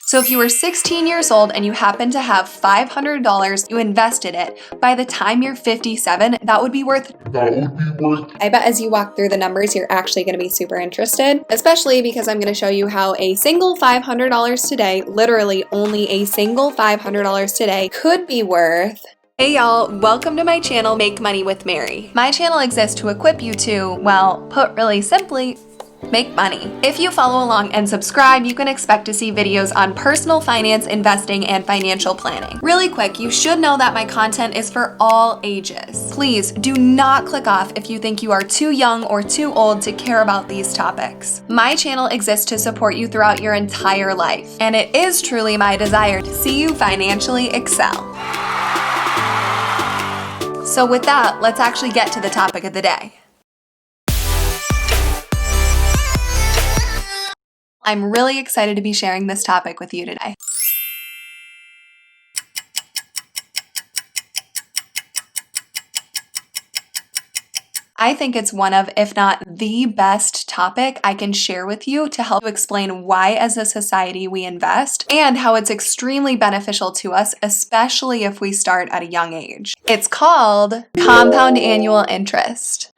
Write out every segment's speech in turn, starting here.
So if you were 16 years old and you happen to have $500, you invested it, by the time you're 57, that would be worth. I bet as you walk through the numbers, you're actually going to be super interested, especially because I'm going to show you how a single $500 today, literally only a single $500 today, could be worth. Hey y'all, welcome to my channel, Make Money with Mary. My channel exists to equip you to, well, put really simply, make money. If you follow along and subscribe, you can expect to see videos on personal finance, investing, and financial planning. Really quick, you should know that my content is for all ages. Please do not click off if you think you are too young or too old to care about these topics. My channel exists to support you throughout your entire life, and it is truly my desire to see you financially excel. So with that, let's actually get to the topic of the day. I'm really excited to be sharing this topic with you today. I think it's one of, if not the best topic I can share with you to help explain why as a society we invest and how it's extremely beneficial to us, especially if we start at a young age. It's called compound annual interest.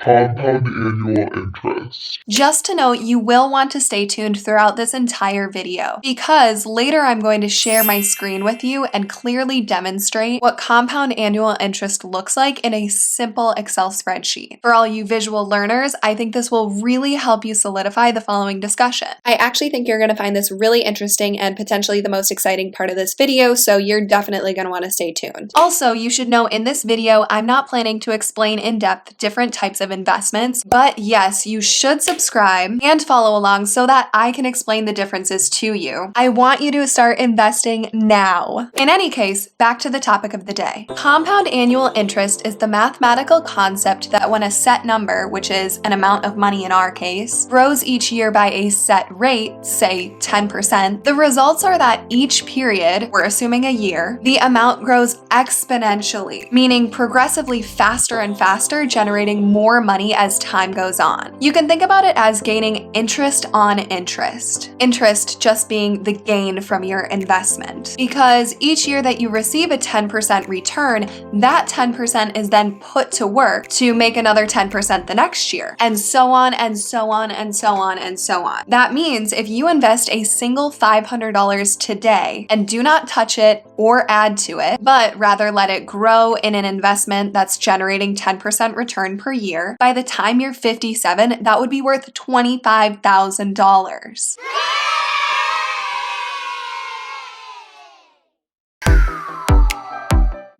Just to note, you will want to stay tuned throughout this entire video because later I'm going to share my screen with you and clearly demonstrate what compound annual interest looks like in a simple Excel spreadsheet. For all you visual learners, I think this will really help you solidify the following discussion. I actually think you're going to find this really interesting and potentially the most exciting part of this video, so you're definitely going to want to stay tuned. Also, you should know in this video, I'm not planning to explain in depth different types of investments, but yes, you should subscribe and follow along so that I can explain the differences to you. I want you to start investing now. In any case, back to the topic of the day. Compound annual interest is the mathematical concept that when a set number, which is an amount of money in our case, grows each year by a set rate, say 10%, the results are that each period, we're assuming a year, the amount grows exponentially, meaning progressively faster and faster, generating more money as time goes on. You can think about it as gaining interest on interest. Interest just being the gain from your investment. Because each year that you receive a 10% return, that 10% is then put to work to make another 10% the next year, and so on and so on and so on and so on. That means if you invest a single $500 today and do not touch it or add to it, but rather let it grow in an investment that's generating 10% return per year, by the time you're 57, that would be worth $25,000.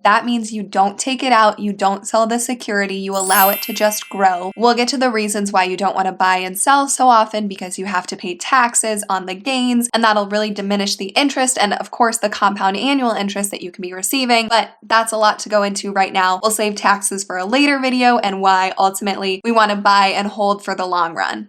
That means you don't take it out, you don't sell the security, you allow it to just grow. We'll get to the reasons why you don't want to buy and sell so often because you have to pay taxes on the gains, and that'll really diminish the interest and of course the compound annual interest that you can be receiving, but that's a lot to go into right now. We'll save taxes for a later video and why ultimately we want to buy and hold for the long run.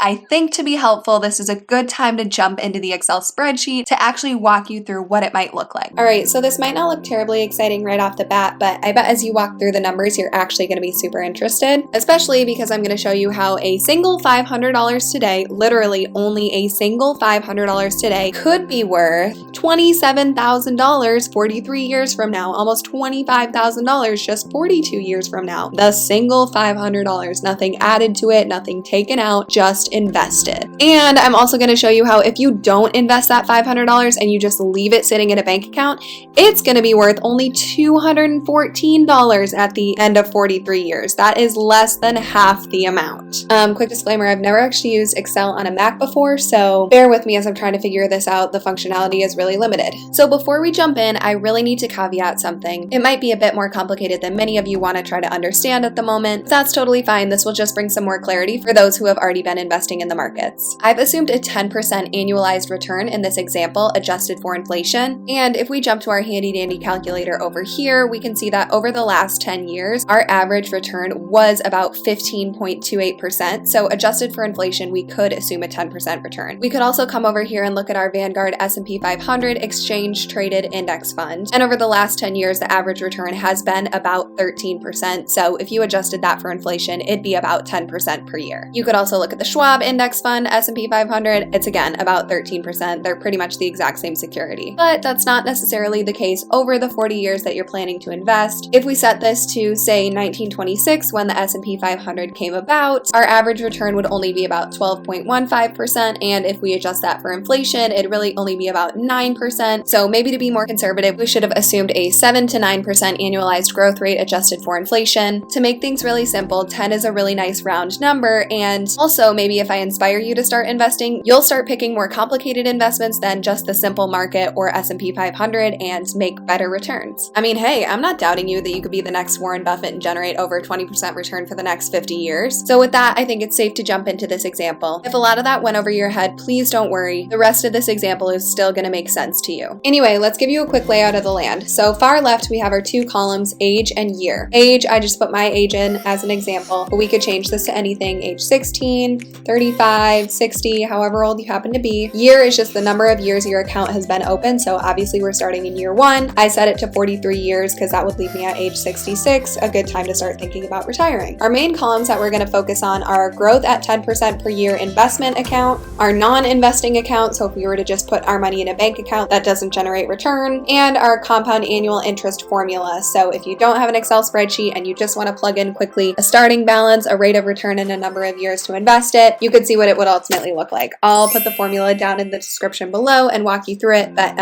I think to be helpful, this is a good time to jump into the Excel spreadsheet to actually walk you through what it might look like. All right, so this might not look terribly exciting right off the bat, but I bet as you walk through the numbers, you're actually going to be super interested, especially because I'm going to show you how a single $500 today, literally only a single $500 today, could be worth $27,000 43 years from now, almost $25,000 just 42 years from now. The single $500, nothing added to it, nothing taken out, just invested. And I'm also going to show you how if you don't invest that $500 and you just leave it sitting in a bank account, it's going to be worth only $214 at the end of 43 years. That is less than half the amount. Quick disclaimer, I've never actually used Excel on a Mac before, so bear with me as I'm trying to figure this out. The functionality is really limited. So before we jump in, I really need to caveat something. It might be a bit more complicated than many of you want to try to understand at the moment. That's totally fine. This will just bring some more clarity for those who have already been investing in the markets. I've assumed a 10% annualized return in this example, adjusted for inflation. And if we jump to our handy dandy calculator over here, we can see that over the last 10 years, our average return was about 15.28%. So adjusted for inflation, we could assume a 10% return. We could also come over here and look at our Vanguard S&P 500 exchange traded index fund. And over the last 10 years, the average return has been about 13%. So if you adjusted that for inflation, it'd be about 10% per year. You could also look at the Schwab Schwab index fund, S&P 500, it's again about 13%. They're pretty much the exact same security. But that's not necessarily the case over the 40 years that you're planning to invest. If we set this to, say, 1926, when the S&P 500 came about, our average return would only be about 12.15%, and if we adjust that for inflation, it'd really only be about 9%. So maybe to be more conservative, we should have assumed a 7 to 9% annualized growth rate adjusted for inflation. To make things really simple, 10 is a really nice round number, and also maybe if I inspire you to start investing, you'll start picking more complicated investments than just the simple market or S&P 500 and make better returns. I mean, hey, I'm not doubting you that you could be the next Warren Buffett and generate over 20% return for the next 50 years. So with that, I think it's safe to jump into this example. If a lot of that went over your head, please don't worry. The rest of this example is still going to make sense to you. Anyway, let's give you a quick layout of the land. So far left, we have our two columns, age and year. Age, I just put my age in as an example, but we could change this to anything, age 16, 35, 60, however old you happen to be. Year is just the number of years your account has been open, so obviously we're starting in year 1. I set it to 43 years because that would leave me at age 66, a good time to start thinking about retiring. Our main columns that we're going to focus on are growth at 10% per year investment account, our non-investing account, so if we were to just put our money in a bank account that doesn't generate return, and our compound annual interest formula. So if you don't have an Excel spreadsheet and you just want to plug in quickly a starting balance, a rate of return, and a number of years to invest it, you could see what it would ultimately look like. I'll put the formula down in the description below and walk you through it, but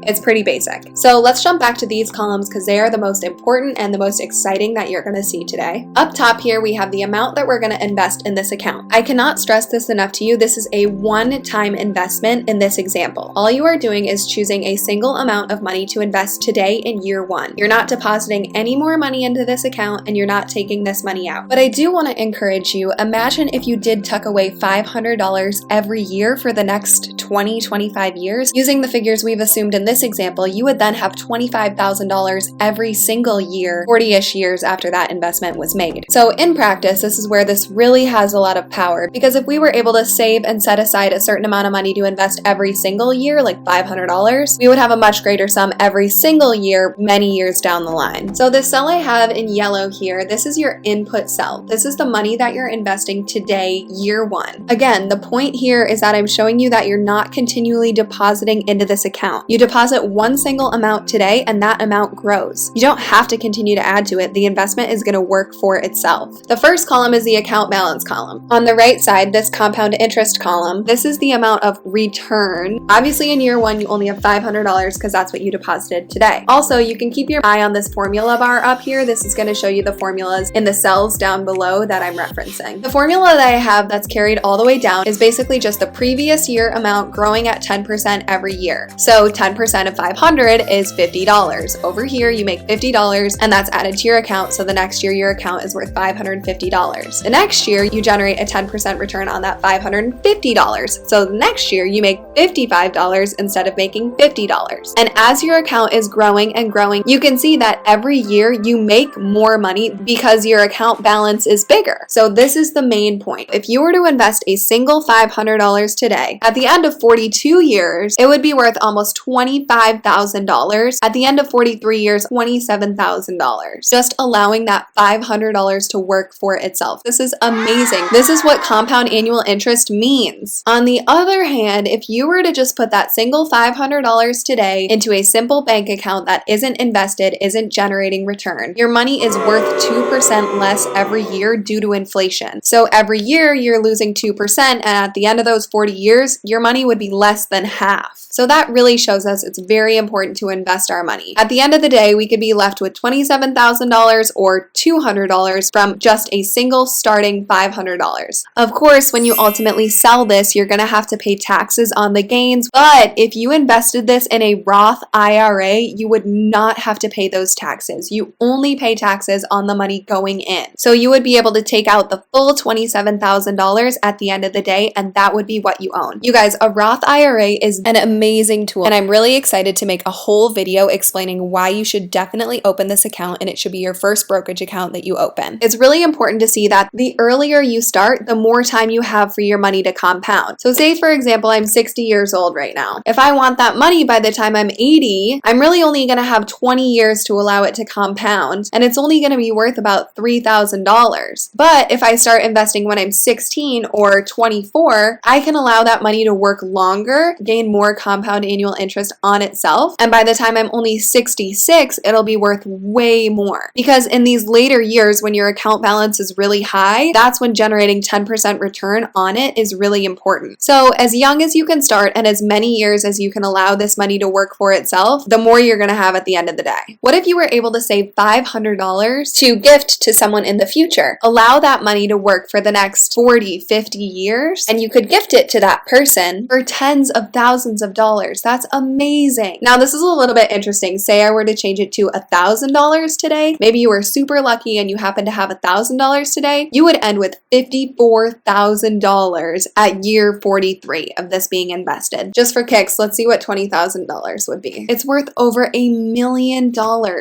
it's pretty basic. So let's jump back to these columns because they are the most important and the most exciting that you're going to see today. Up top here, we have the amount that we're going to invest in this account. I cannot stress this enough to you. This is a one-time investment in this example. All you are doing is choosing a single amount of money to invest today in year 1. You're not depositing any more money into this account and you're not taking this money out. But I do want to encourage you, imagine if you did tuck away $500 every year for the next 20-25 years. Using the figures we've assumed in this example, you would then have $25,000 every single year, 40-ish years after that investment was made. So in practice, this is where this really has a lot of power, because if we were able to save and set aside a certain amount of money to invest every single year, like $500, we would have a much greater sum every single year, many years down the line. So this cell I have in yellow here, this is your input cell. This is the money that you're investing today, year 1. Again, the point here is that I'm showing you that you're not continually depositing into this account. You deposit one single amount today and that amount grows. You don't have to continue to add to it. The investment is going to work for itself. The first column is the account balance column. On the right side, this compound interest column, this is the amount of return. Obviously in year 1, you only have $500 because that's what you deposited today. Also, you can keep your eye on this formula bar up here. This is going to show you the formulas in the cells down below that I'm referencing. The formula that I have that's carried all the way down is basically just the previous year amount growing at 10% every year. So 10% of 500 is $50. Over here, you make $50 and that's added to your account. So the next year, your account is worth $550. The next year, you generate a 10% return on that $550. So the next year, you make $55 instead of making $50. And as your account is growing and growing, you can see that every year you make more money because your account balance is bigger. So this is the main point. If you were to invest a single $500 today, at the end of 42 years, it would be worth almost $25,000. At the end of 43 years, $27,000. Just allowing that $500 to work for itself. This is amazing. This is what compound annual interest means. On the other hand, if you were to just put that single $500 today into a simple bank account that isn't invested, isn't generating return, your money is worth 2% less every year due to inflation. So every year you're losing 2%, and at the end of those 40 years, your money would be less than half. So that really shows us it's very important to invest our money. At the end of the day, we could be left with $27,000 or $200 from just a single starting $500. Of course, when you ultimately sell this, you're going to have to pay taxes on the gains, but if you invested this in a Roth IRA, you would not have to pay those taxes. You only pay taxes on the money going in. So you would be able to take out the full $27,000 at the end of the day, and that would be what you own. You guys, a Roth IRA is an amazing tool, and I'm really excited to make a whole video explaining why you should definitely open this account, and it should be your first brokerage account that you open. It's really important to see that the earlier you start, the more time you have for your money to compound. So say, for example, I'm 60 years old right now. If I want that money by the time I'm 80, I'm really only going to have 20 years to allow it to compound, and it's only going to be worth about $3,000. But if I start investing when I'm 16 18 or 24, I can allow that money to work longer, gain more compound annual interest on itself. And by the time I'm only 66, it'll be worth way more. Because in these later years, when your account balance is really high, that's when generating 10% return on it is really important. So as young as you can start and as many years as you can allow this money to work for itself, the more you're going to have at the end of the day. What if you were able to save $500 to gift to someone in the future? Allow that money to work for the next 40, 50 years, and you could gift it to that person for tens of thousands of dollars. That's amazing. Now, this is a little bit interesting. Say I were to change it to $1,000 today. Maybe you were super lucky and you happen to have $1,000 today. You would end with $54,000 at year 43 of this being invested. Just for kicks, let's see what $20,000 would be. It's worth over $1 million.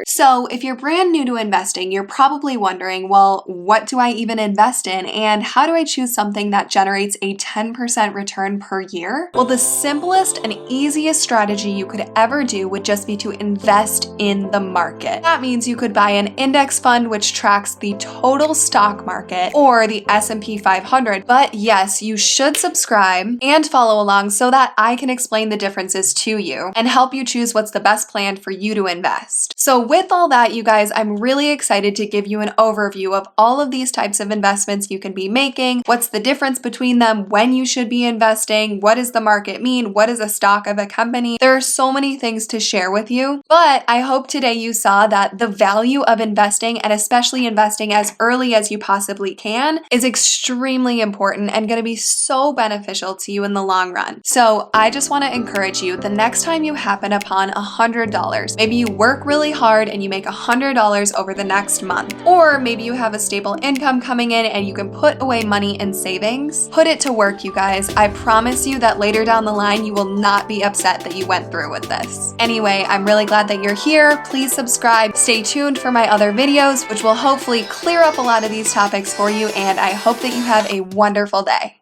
So if you're brand new to investing, you're probably wondering, well, what do I even invest in? And how do I choose something that generates a 10% return per year? Well, the simplest and easiest strategy you could ever do would just be to invest in the market. That means you could buy an index fund which tracks the total stock market or the S&P 500. But yes, you should subscribe and follow along so that I can explain the differences to you and help you choose what's the best plan for you to invest. So with all that, you guys, I'm really excited to give you an overview of all of these types of investments you can be making, what's the difference between them, when you should be investing, what does the market mean, what is a stock of a company. There are so many things to share with you, but I hope today you saw that the value of investing, and especially investing as early as you possibly can, is extremely important and going to be so beneficial to you in the long run. So I just want to encourage you, the next time you happen upon $100, maybe you work really hard and you make $100 over the next month, or maybe you have a stable income coming in and you can put away money in savings, put it to work, you guys. I promise you that later down the line, you will not be upset that you went through with this. Anyway, I'm really glad that you're here. Please subscribe. Stay tuned for my other videos, which will hopefully clear up a lot of these topics for you, and I hope that you have a wonderful day.